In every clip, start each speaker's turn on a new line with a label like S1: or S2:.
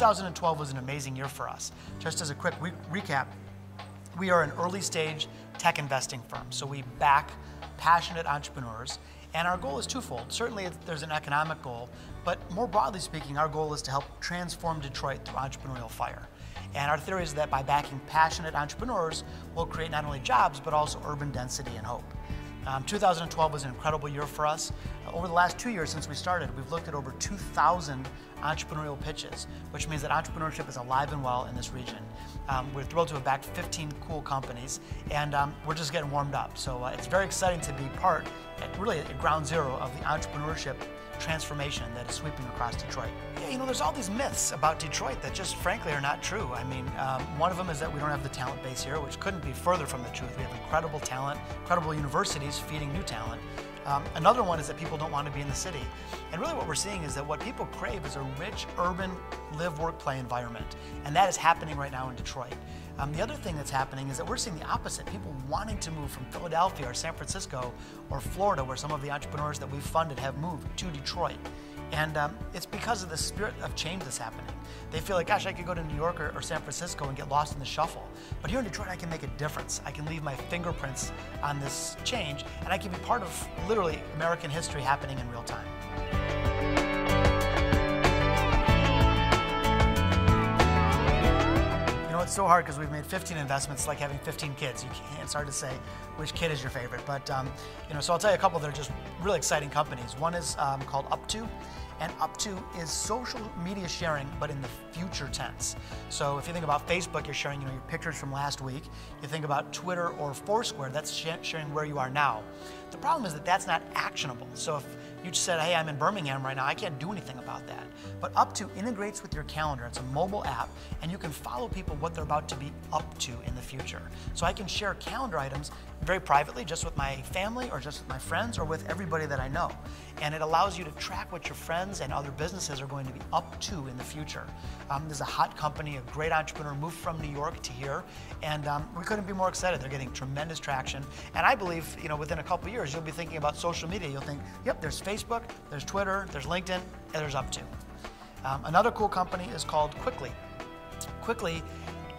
S1: 2012 was an amazing year for us. Just as a quick recap, we are an early stage tech investing firm. So we back passionate entrepreneurs, and our goal is twofold. Certainly there's an economic goal, but more broadly speaking, our goal is to help transform Detroit through entrepreneurial fire. And our theory is that by backing passionate entrepreneurs, we'll create not only jobs, but also urban density and hope. 2012 was an incredible year for us. Over the last 2 years since we started, we've looked at over 2,000 entrepreneurial pitches, which means that entrepreneurship is alive and well in this region. We're thrilled to have backed 15 cool companies, and we're just getting warmed up. So it's very exciting to be part, really at ground zero of the entrepreneurship transformation that is sweeping across Detroit. Yeah, you know, there's all these myths about Detroit that just frankly are not true. I mean, one of them is that we don't have the talent base here, which couldn't be further from the truth. We have incredible talent, incredible universities feeding new talent. Another one is that people don't want to be in the city. And really what we're seeing is that what people crave is a rich, urban, live, work, play environment. And that is happening right now in Detroit. The other thing that's happening is that we're seeing the opposite. People wanting to move from Philadelphia or San Francisco or Florida, where some of the entrepreneurs that we've funded have moved, to Detroit. And it's because of the spirit of change that's happening. They feel like, gosh, I could go to New York or San Francisco and get lost in the shuffle. But here in Detroit, I can make a difference. I can leave my fingerprints on this change, and I can be part of literally American history happening in real time. It's so hard because we've made 15 investments, like having 15 kids. It's hard to say which kid is your favorite, but so I'll tell you a couple that are just really exciting companies. One is called Up2, and Up2 is social media sharing, but in the future tense. So if you think about Facebook, you're sharing your pictures from last week. You think about Twitter or Foursquare, that's sharing where you are now. The problem is that that's not actionable. So if you just said, hey, I'm in Birmingham right now, I can't do anything about that. But Up2 integrates with your calendar. It's a mobile app, and you can follow people what they're about to be up to in the future. So I can share calendar items very privately, just with my family or just with my friends or with everybody that I know. And it allows you to track what your friends and other businesses are going to be up to in the future. There's a hot company, a great entrepreneur moved from New York to here, and we couldn't be more excited. They're getting tremendous traction. And I believe, within a couple of years, you'll be thinking about social media. You'll think, yep, there's Facebook, there's Twitter, there's LinkedIn, and there's Up2. Another cool company is called Quickly. Quickly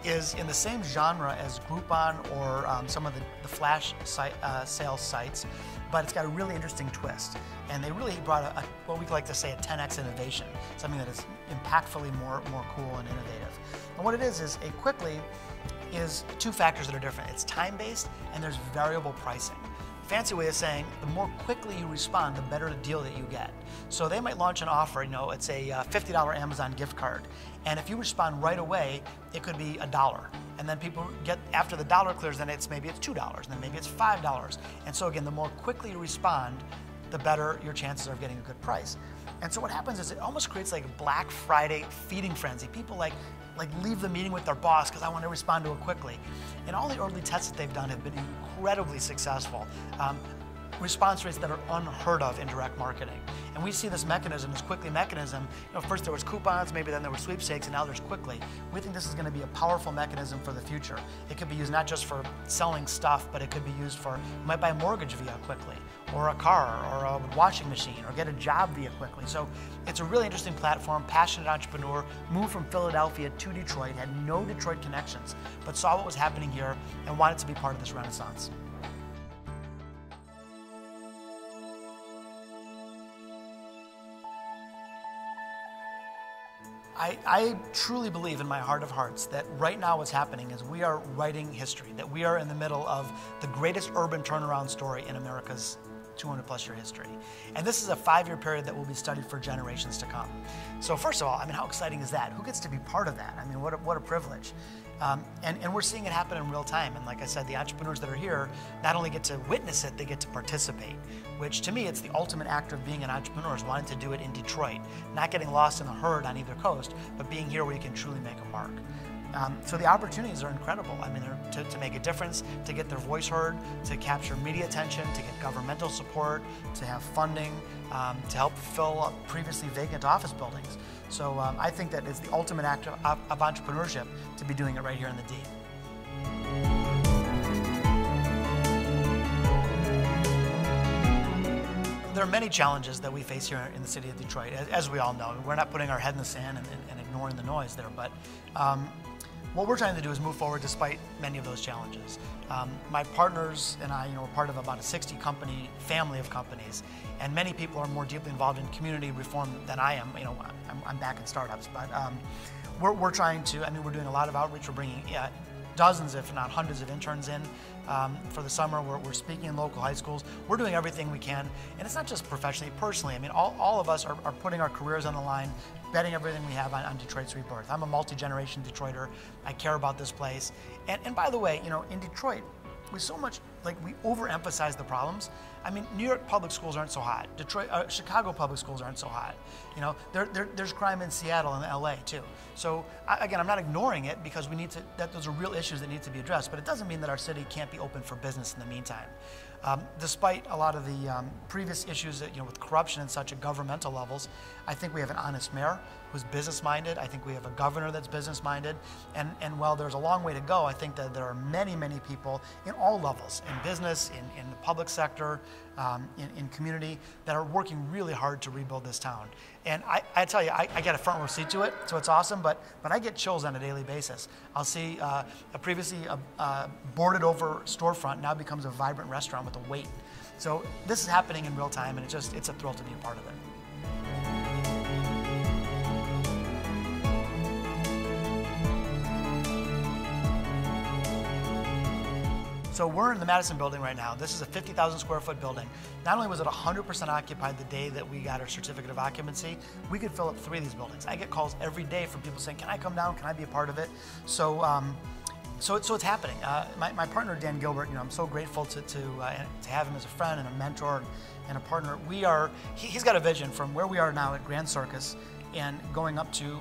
S1: is in the same genre as Groupon or some of the flash sales sites, but it's got a really interesting twist. And they really brought what we like to say a 10x innovation, something that is impactfully more cool and innovative. And what it is a Quickly is two factors that are different. It's time-based and there's variable pricing. Fancy way of saying, the more quickly you respond, the better the deal that you get. So they might launch an offer, it's a $50 Amazon gift card. And if you respond right away, it could be $1. And then people get, after the dollar clears, then maybe it's $2, and then maybe it's $5. And so again, the more quickly you respond, the better your chances are of getting a good price. And so what happens is it almost creates like a Black Friday feeding frenzy. People like leave the meeting with their boss because I want to respond to it quickly. And all the early tests that they've done have been incredibly successful. Response rates that are unheard of in direct marketing. And we see this mechanism, this Quickly mechanism, first there was coupons, maybe then there were sweepstakes, and now there's Quickly. We think this is going to be a powerful mechanism for the future. It could be used not just for selling stuff, but it could be used for, you might buy a mortgage via Quickly, or a car, or a washing machine, or get a job via Quickly. So it's a really interesting platform, passionate entrepreneur, moved from Philadelphia to Detroit, had no Detroit connections, but saw what was happening here and wanted to be part of this renaissance. I truly believe in my heart of hearts that right now what's happening is we are writing history, that we are in the middle of the greatest urban turnaround story in America's 200+ year history. And this is a 5-year period that will be studied for generations to come. So first of all, how exciting is that? Who gets to be part of that? What a privilege. And we're seeing it happen in real time. And like I said, the entrepreneurs that are here not only get to witness it, they get to participate, which to me, it's the ultimate act of being an entrepreneur, is wanting to do it in Detroit, not getting lost in the herd on either coast, but being here where you can truly make a mark. So the opportunities are incredible. They're to make a difference, to get their voice heard, to capture media attention, to get governmental support, to have funding, to help fill up previously vacant office buildings. So I think that it's the ultimate act of entrepreneurship to be doing it right here in the D. there are many challenges that we face here in the city of Detroit, as we all know. We're not putting our head in the sand and ignoring the noise there, but what we're trying to do is move forward despite many of those challenges. My partners and I, we're part of about a 60-company family of companies, and many people are more deeply involved in community reform than I am. I'm back in startups, but we're trying to. We're doing a lot of outreach. We're bringing dozens, if not hundreds, of interns in for the summer. We're speaking in local high schools. We're doing everything we can, and it's not just professionally, personally. All of us are putting our careers on the line, betting everything we have on Detroit's rebirth. I'm a multi-generation Detroiter. I care about this place. And by the way, in Detroit, we so much, we overemphasize the problems. New York public schools aren't so hot. Chicago public schools aren't so hot. There's crime in Seattle and LA too. So again, I'm not ignoring it because those are real issues that need to be addressed, but it doesn't mean that our city can't be open for business in the meantime. Despite a lot of the previous issues that, with corruption and such at governmental levels, I think we have an honest mayor who's business-minded. I think we have a governor that's business-minded. And while there's a long way to go, I think that there are many, many people in all levels, in business, in the public sector, in community, that are working really hard to rebuild this town. And I tell you, I get a front row seat to it, so it's awesome, but I get chills on a daily basis. I'll see a previously boarded over storefront now becomes a vibrant restaurant with a wait. So this is happening in real time, and it's a thrill to be a part of it. So we're in the Madison building right now. This is a 50,000 square foot building. Not only was it 100% occupied the day that we got our certificate of occupancy, we could fill up 3 of these buildings. I get calls every day from people saying, can I come down? Can I be a part of it? So it's happening. My partner, Dan Gilbert, I'm so grateful to have him as a friend and a mentor and a partner. He's got a vision from where we are now at Grand Circus and going up to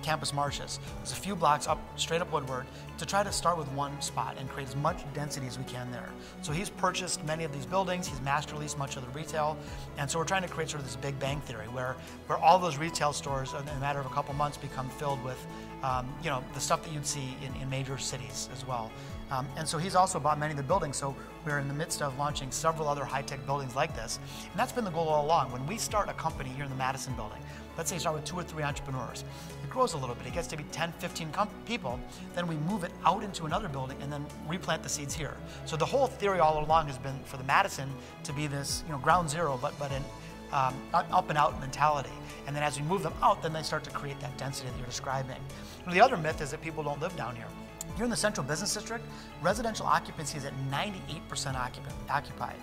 S1: Campus Martius. There's a few blocks up, straight up Woodward, to try to start with one spot and create as much density as we can there. So he's purchased many of these buildings, he's master leased much of the retail, and so we're trying to create sort of this big bang theory where all those retail stores in a matter of a couple months become filled with the stuff that you'd see in major cities as well. And so he's also bought many of the buildings, so we're in the midst of launching several other high-tech buildings like this. And that's been the goal all along. When we start a company here in the Madison building, let's say you start with 2 or 3 entrepreneurs, it grows a little bit, it gets to be 10, 15 people, then we move it out into another building and then replant the seeds here. So the whole theory all along has been for the Madison to be this ground zero, but an up and out mentality. And then as we move them out, then they start to create that density that you're describing. The other myth is that people don't live down here. Here in the Central Business District, residential occupancy is at 98% occupied.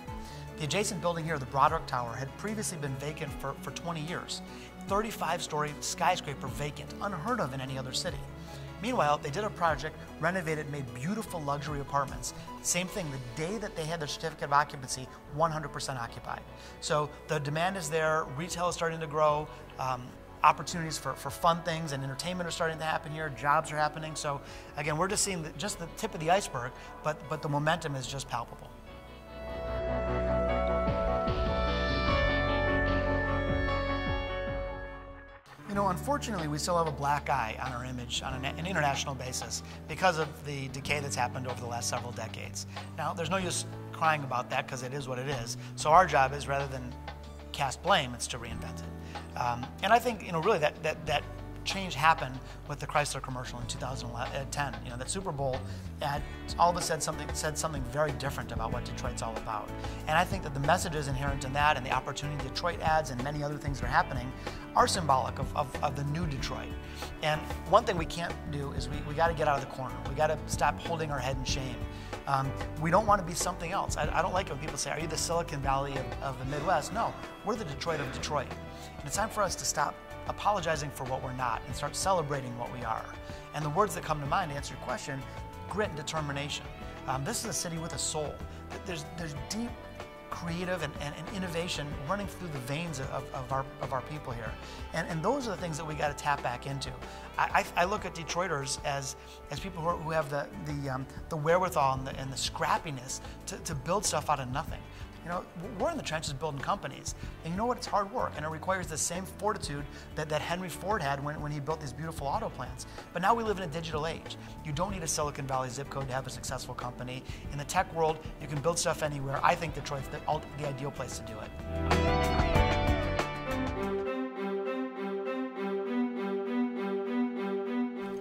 S1: The adjacent building here, the Broadrock Tower, had previously been vacant for 20 years. 35-story skyscraper vacant, unheard of in any other city. Meanwhile, they did a project, renovated, made beautiful luxury apartments. Same thing, the day that they had their certificate of occupancy, 100% occupied. So the demand is there, retail is starting to grow, opportunities for fun things and entertainment are starting to happen here, jobs are happening. So again, we're just seeing just the tip of the iceberg, but the momentum is just palpable. Unfortunately, we still have a black eye on our image on an international basis because of the decay that's happened over the last several decades. Now, there's no use crying about that because it is what it is. So our job is, rather than cast blame, it's to reinvent it. And I think, really that change happened with the Chrysler commercial in 2010. That Super Bowl ad all of a sudden said something very different about what Detroit's all about. And I think that the messages inherent in that and the opportunity Detroit adds and many other things that are happening are symbolic of the new Detroit. And one thing we can't do is we got to get out of the corner. We got to stop holding our head in shame. We don't want to be something else. I don't like it when people say, are you the Silicon Valley of the Midwest? No, we're the Detroit of Detroit. And it's time for us to stop apologizing for what we're not and start celebrating what we are. And the words that come to mind to answer your question, grit and determination. This is a city with a soul. There's deep creative and innovation running through the veins of our people here. And those are the things that we got to tap back into. I look at Detroiters as people who have the wherewithal and the scrappiness to build stuff out of nothing. we're in the trenches building companies. And you know what? It's hard work, and it requires the same fortitude that Henry Ford had when he built these beautiful auto plants. But now we live in a digital age. You don't need a Silicon Valley zip code to have a successful company. In the tech world, you can build stuff anywhere. I think Detroit's the ideal place to do it.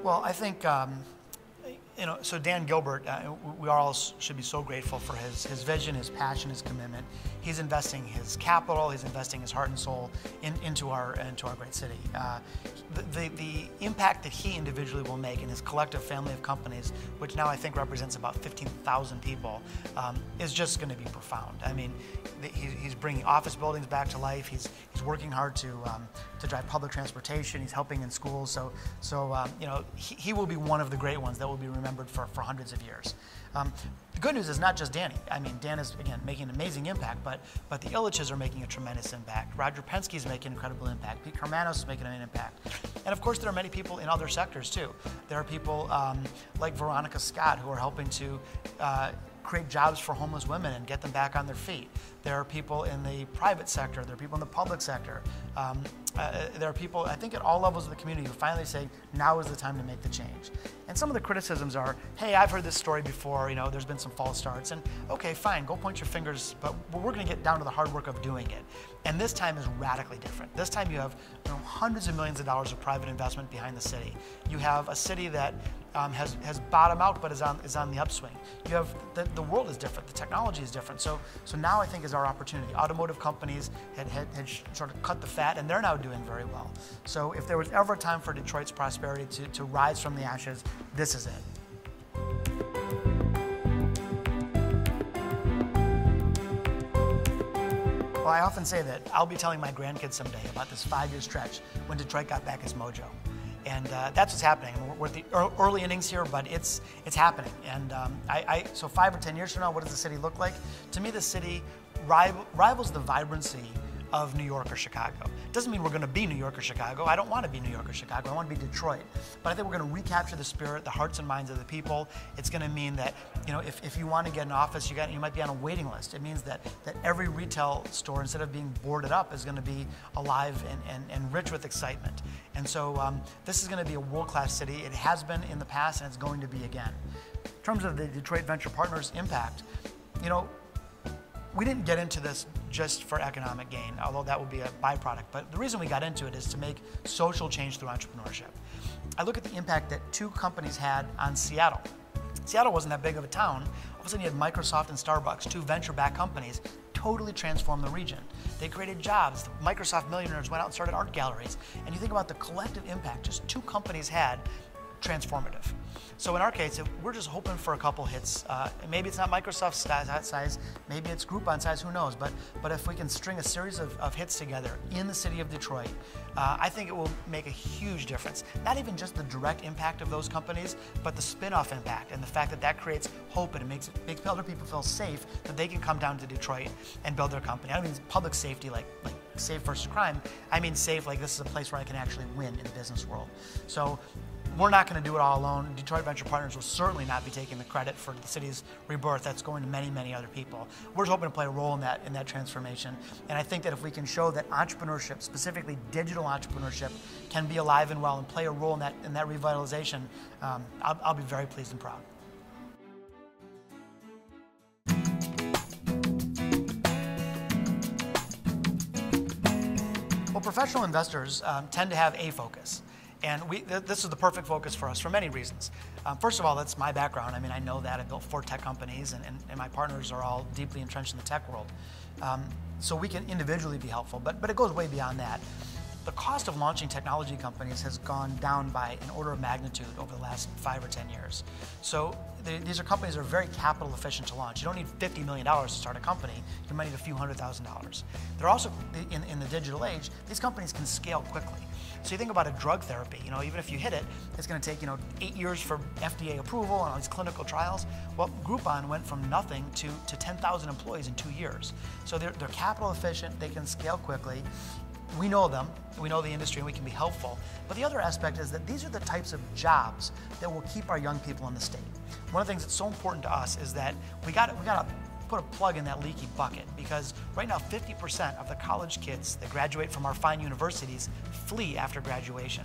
S1: Well, I think, so Dan Gilbert, we all should be so grateful for his vision, his passion, his commitment. He's investing his capital, he's investing his heart and soul into our great city. The impact that he individually will make in his collective family of companies, which now I think represents about 15,000 people, is just going to be profound. I mean, he's bringing office buildings back to life. He's working hard to drive public transportation. He's helping in schools. So he will be one of the great ones that will be remembered for hundreds of years. The good news is not just Danny. I mean, Dan is, again, making an amazing impact, but the Illiches are making a tremendous impact. Roger Penske is making an incredible impact. Pete Carmanos is making an impact. And of course, there are many people in other sectors too. There are people like Veronica Scott who are helping to create jobs for homeless women and get them back on their feet. There are people in the private sector. There are people in the public sector. There are people, I think, at all levels of the community who finally say, now is the time to make the change. And some of the criticisms are, hey, I've heard this story before, there's been some false starts. And okay, fine, go point your fingers, but we're going to get down to the hard work of doing it. And this time is radically different. This time you have hundreds of millions of dollars of private investment behind the city. You have a city that has bottomed out but is on the upswing. You have the world is different, the technology is different. So now I think is our opportunity. Automotive companies had sort of cut the fat, and they're now doing very well. So if there was ever a time for Detroit's prosperity to rise from the ashes, this is it. Well, I often say that I'll be telling my grandkids someday about this 5-year stretch when Detroit got back its mojo. And that's what's happening. We're at the early innings here, but it's happening. And so 5 or 10 years from now, what does the city look like? To me, the city rivals the vibrancy of New York or Chicago. It doesn't mean we're going to be New York or Chicago. I don't want to be New York or Chicago. I want to be Detroit. But I think we're going to recapture the spirit, the hearts and minds of the people. It's going to mean that if you want to get an office, you might be on a waiting list. It means that every retail store, instead of being boarded up, is going to be alive and rich with excitement. And so this is going to be a world-class city. It has been in the past, and it's going to be again. In terms of the Detroit Venture Partners impact, we didn't get into this just for economic gain, although that would be a byproduct. But the reason we got into it is to make social change through entrepreneurship. I look at the impact that 2 companies had on Seattle. Seattle wasn't that big of a town. All of a sudden you had Microsoft and Starbucks, 2 venture-backed companies, totally transformed the region. They created jobs. Microsoft millionaires went out and started art galleries. And you think about the collective impact just 2 companies had, transformative. So in our case, we're just hoping for a couple hits. Maybe it's not Microsoft size, maybe it's Groupon size, who knows? But if we can string a series of hits together in the city of Detroit, I think it will make a huge difference. Not even just the direct impact of those companies, but the spin-off impact and the fact that creates hope and it makes other people feel safe that they can come down to Detroit and build their company. I don't mean public safety like safe versus crime. I mean safe like this is a place where I can actually win in the business world. So we're not going to do it all alone. Detroit Venture Partners will certainly not be taking the credit for the city's rebirth. That's going to many, many other people. We're just hoping to play a role in that transformation. And I think that if we can show that entrepreneurship, specifically digital entrepreneurship, can be alive and well and play a role in that revitalization, I'll be very pleased and proud. Well, professional investors tend to have a focus. And this is the perfect focus for us for many reasons. First of all, that's my background. I mean, I know that. I built 4 tech companies, and my partners are all deeply entrenched in the tech world. So we can individually be helpful, but it goes way beyond that. The cost of launching technology companies has gone down by an order of magnitude over the last 5 or 10 years. So these are companies that are very capital efficient to launch. You don't need $50 million to start a company. You might need a few $100,000. They're also, in the digital age, these companies can scale quickly. So you think about a drug therapy, even if you hit it, it's going to take 8 years for FDA approval and all these clinical trials. Well, Groupon went from nothing to 10,000 employees in 2 years. So they're capital efficient, they can scale quickly. We know them, we know the industry, and we can be helpful. But the other aspect is that these are the types of jobs that will keep our young people in the state. One of the things that's so important to us is that we got to put a plug in that leaky bucket, because right now 50% of the college kids that graduate from our fine universities flee after graduation.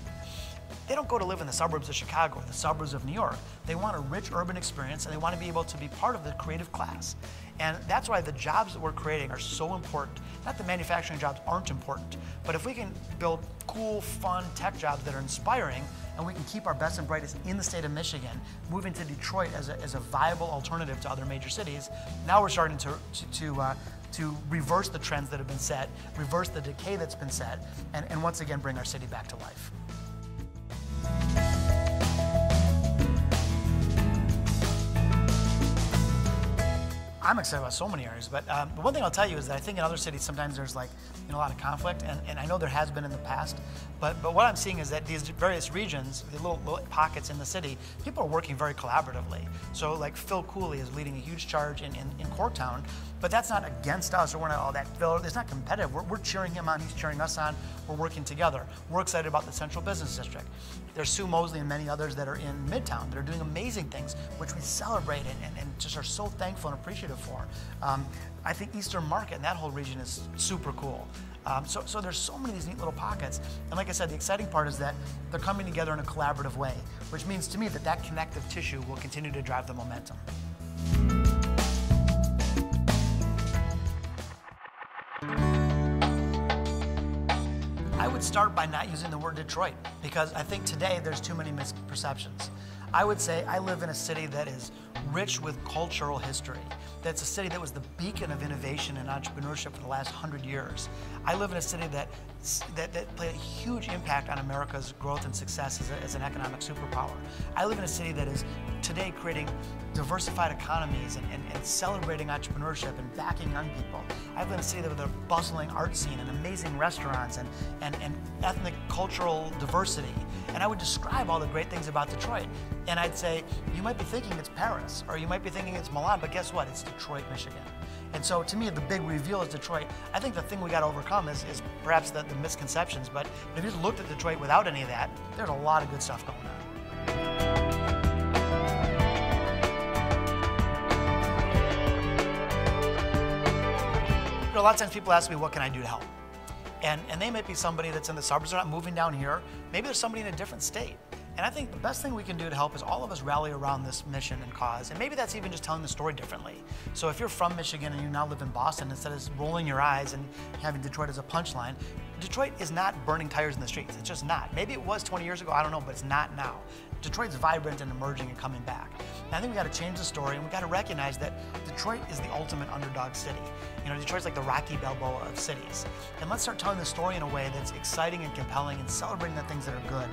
S1: They don't go to live in the suburbs of Chicago or the suburbs of New York. They want a rich urban experience, and they want to be able to be part of the creative class. And that's why the jobs that we're creating are so important. Not that manufacturing jobs aren't important, but if we can build cool, fun tech jobs that are inspiring, and we can keep our best and brightest in the state of Michigan, moving to Detroit as a viable alternative to other major cities, now we're starting to reverse the trends that have been set, reverse the decay that's been set, and once again bring our city back to life. I'm excited about so many areas, but the one thing I'll tell you is that I think in other cities sometimes there's like a lot of conflict, and I know there has been in the past, but what I'm seeing is that these various regions, the little pockets in the city, people are working very collaboratively. So like Phil Cooley is leading a huge charge in Corktown, but that's not against us, or we're not all that, it's not competitive. We're cheering him on, he's cheering us on, we're working together. We're excited about the Central Business District. There's Sue Mosley and many others that are in Midtown that are doing amazing things, which we celebrate and just are so thankful and appreciative for. I think Eastern Market and that whole region is super cool. So there's so many of these neat little pockets. And like I said, the exciting part is that they're coming together in a collaborative way, which means to me that that connective tissue will continue to drive the momentum. I would start by not using the word Detroit, because I think today there's too many misperceptions. I would say I live in a city that is rich with cultural history. That's a city that was the beacon of innovation and entrepreneurship for the last 100 years. I live in a city that played a huge impact on America's growth and success as an economic superpower. I live in a city that is today creating diversified economies and celebrating entrepreneurship and backing young people. I live in a city with a bustling art scene and amazing restaurants and ethnic cultural diversity. And I would describe all the great things about Detroit. And I'd say, you might be thinking it's Paris, or you might be thinking it's Milan, but guess what? It's Detroit, Michigan. And so to me, the big reveal is Detroit. I think the thing we got to overcome is perhaps the misconceptions, but if you just looked at Detroit without any of that, there's a lot of good stuff going on. A lot of times people ask me, what can I do to help? And they might be somebody that's in the suburbs, they're not moving down here. Maybe there's somebody in a different state. And I think the best thing we can do to help is all of us rally around this mission and cause. And maybe that's even just telling the story differently. So if you're from Michigan and you now live in Boston, instead of rolling your eyes and having Detroit as a punchline, Detroit is not burning tires in the streets. It's just not. Maybe it was 20 years ago, I don't know, but it's not now. Detroit's vibrant and emerging and coming back. And I think we got to change the story, and we got to recognize that Detroit is the ultimate underdog city. You know, Detroit's like the Rocky Balboa of cities. And let's start telling the story in a way that's exciting and compelling and celebrating the things that are good.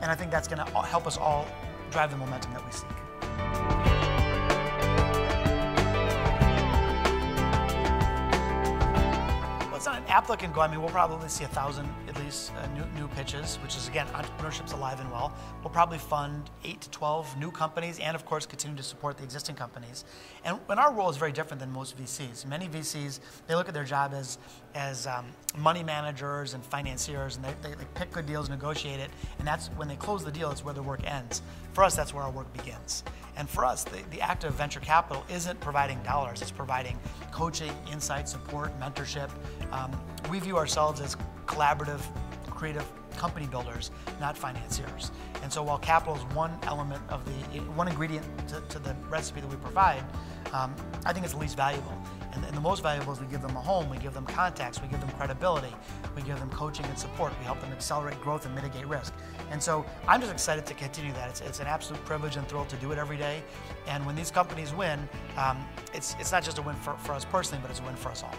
S1: And I think that's going to help us all drive the momentum that we seek. It's not an applicant goal. I mean, we'll probably see 1,000 at least new pitches, which is, again, entrepreneurship's alive and well. We'll probably fund 8 to 12 new companies and, of course, continue to support the existing companies. And our role is very different than most VCs. Many VCs, they look at their job as money managers and financiers, and they pick good deals, negotiate it, and that's when they close the deal, it's where their work ends. For us, that's where our work begins. And for us, the act of venture capital isn't providing dollars, it's providing coaching, insight, support, mentorship. We view ourselves as collaborative, creative company builders, not financiers. And so while capital is one element of one ingredient to the recipe that we provide, I think it's the least valuable. And the most valuable is we give them a home, we give them contacts, we give them credibility, we give them coaching and support, we help them accelerate growth and mitigate risk. And so I'm just excited to continue that. It's an absolute privilege and thrill to do it every day. And when these companies win, it's not just a win for us personally, but it's a win for us all.